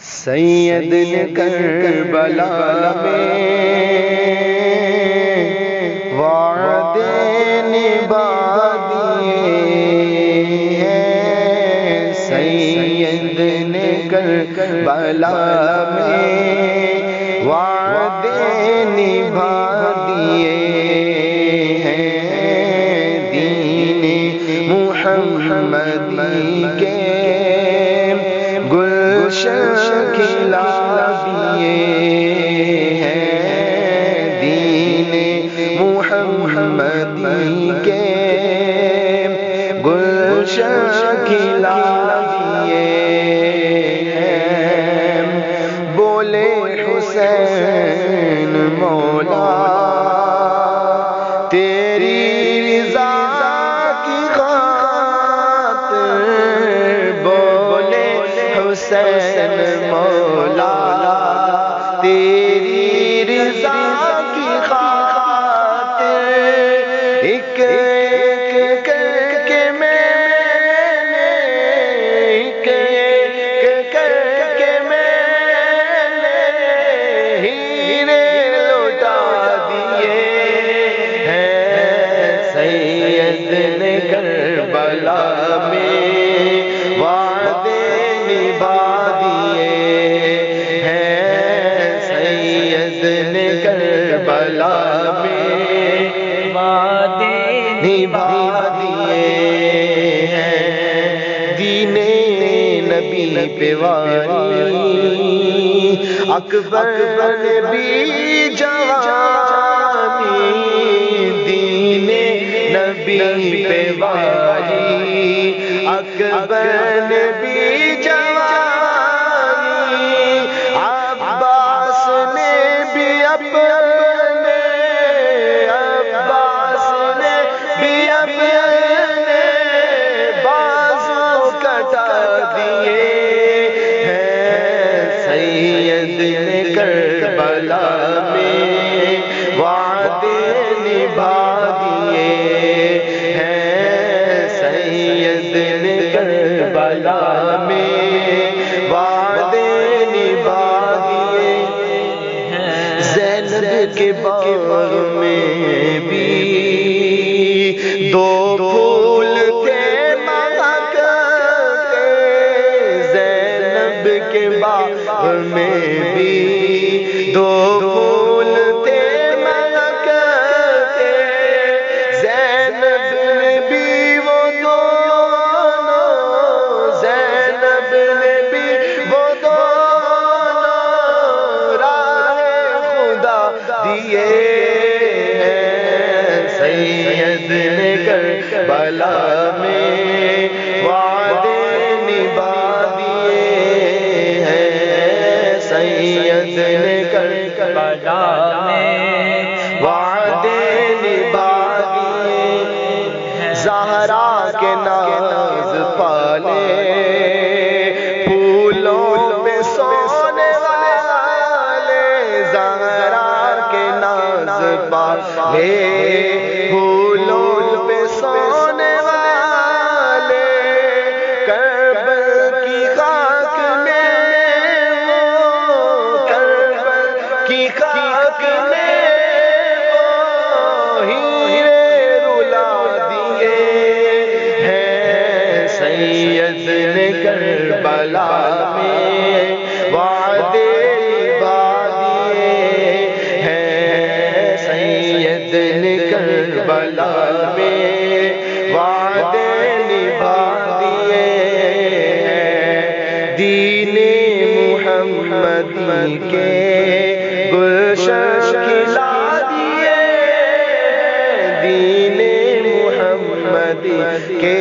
سید نے کربلا میں وعدے نبھا دیے ہیں، سید نے کربلا میں وعدے نبھا دیے ہیں، دین محمدی کے گلشن کھلا دیے ہیں، دین محمدی کے گلشن کھلا دیے ہیں، بولے حسین مولا تیری رضا کی خاطر، بولے حسین مولا تیری رضا کی خاطر، ایک ایک کر کے میں نے، ایک ایک کر کے میں نے ہیرے لوٹا دیے ہیں، سید نے کربلا میں وعدے نبھا دیے ہیں، سید نے کربلا میں وعدے نبھا دیے ہیں، دین نبی پہ واری اکبر نے بھی جوانی، دین نبی پہ واری اکبر نے بھی جوانی، عباس نے بھی اپنے، عباس نے بھی اپنے بازو کٹا دیے ہیں، سید نے کربلا میں وعدے نبھا دیے ہیں، سید نے کربلا میں وعدے نبھا دیے ہیں، زینب کے باغ میں بھی دو پھول تھے مہکتے، زینب کے باغ میں بھی دو پھول تھے مہکتے، زینب نے بھی وہ دونوں، زینب نے بھی وہ دونوں راہ خدا دیے ہیں، سید نے کربلا میں وعدے نبھا دیے ہیں، سید نے کربلا میں وعدے نبھا دیے ہیں، زہرا کے ناز پالے پھولوں پہ سونے والے، زہرا کے ناز پالے پھولوں پہ سونے والے، کربل کی خاک میں وہ، کربل کی خاک میں وہ ہیرے رلا دیے ہیں، سید نے کربلا میں وعدے نبھا دیے ہیں، سید نے کربلا میں وعدے نبھا دیے ہیں، دین محمدی کے گلشن کھلا دیے ہیں، دین محمدی کے